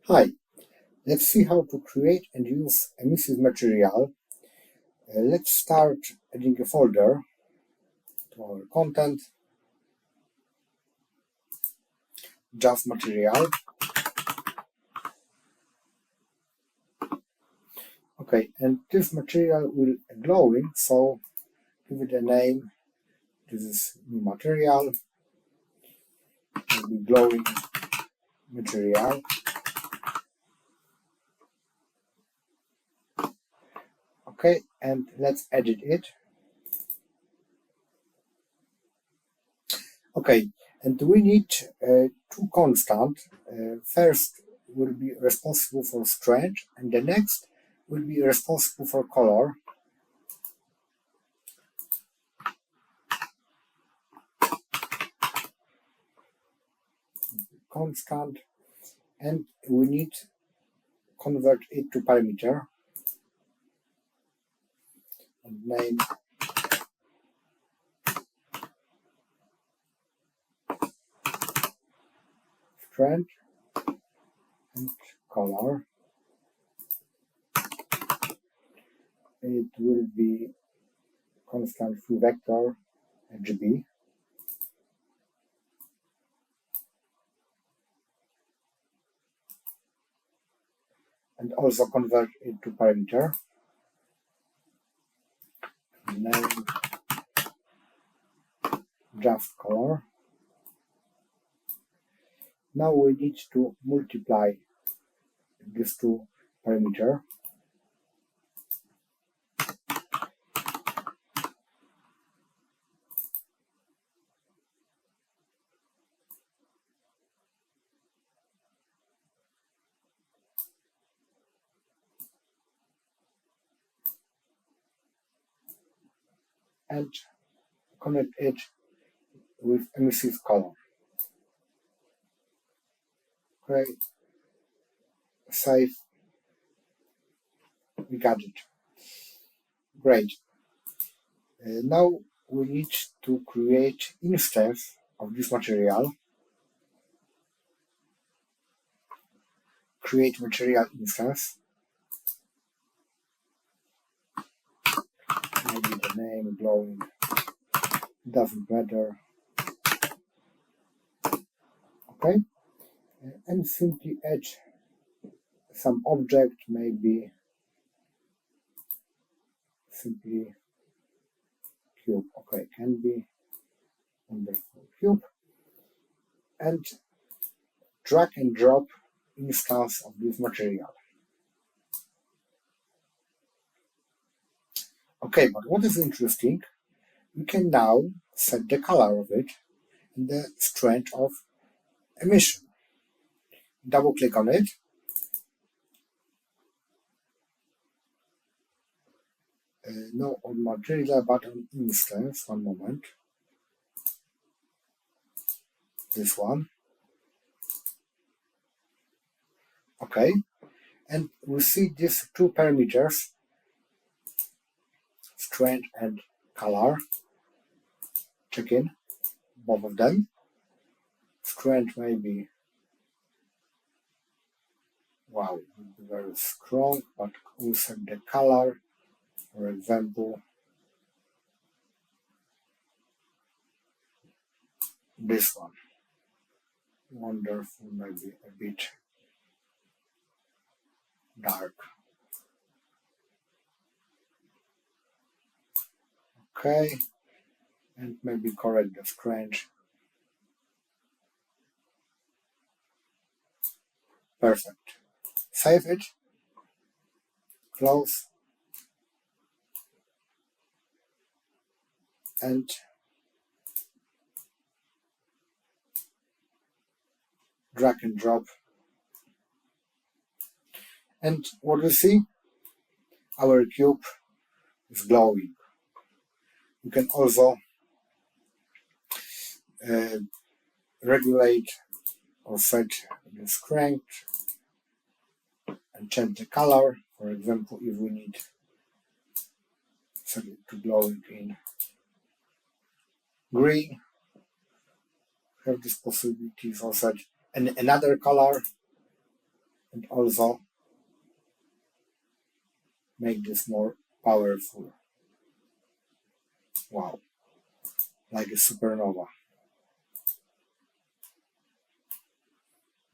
Hi, let's see how to create and use emissive material. Let's start adding a folder to our content, just material. Okay, and this material will be glowing, so give it a name. This is new material, will be glowing material. Okay, and let's edit it. Okay, and we need two constants. First will be responsible for strength, and the next will be responsible for color. Constant, and we need convert it to parameter and name strength and color. It will be constant free vector RGB. And also convert it to parameter. Name just color. Now we need to multiply these two parameters. And connect it with emissive color. Okay, save, we got it. Great. Now we need to create instance of this material. Create material instance. Maybe the name glowing, doesn't matter. Okay, and simply add some object, maybe simply cube. Okay, can be wonderful cube, and drag and drop instance of this material. Okay, but what is interesting, we can now set the color of it and the strength of emission. Double click on it. No on material, but on instance. One moment. This one. Okay, and we see these two parameters, strength and color. Check in both of them. Strength may be, wow, very strong, but we set the color, for example, this one. Wonderful, maybe a bit dark. Okay, and maybe correct the strength. Perfect. Save it. Close. And drag and drop. And what we see? Our cube is glowing. You can also regulate or set the strength and change the color. For example, if we need set it to glowing in green, have this possibility for set another color and also make this more powerful. Wow, like a supernova.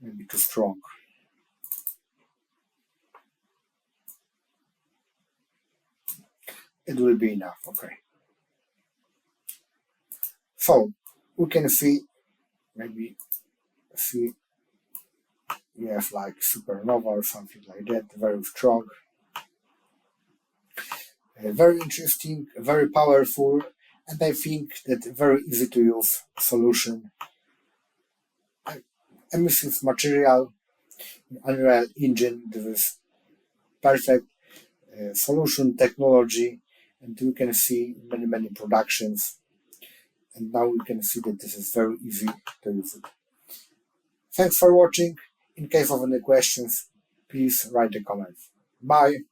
Maybe too strong. It will be enough, okay. So we can see, maybe see we have like supernova or something like that, very strong. Very interesting, very powerful, and I think that very easy to use solution. Emissive material, Unreal Engine, this is perfect solution technology, and you can see many productions, and now we can see that this is very easy to use it. Thanks for watching. In case of any questions, please write a comment. Bye.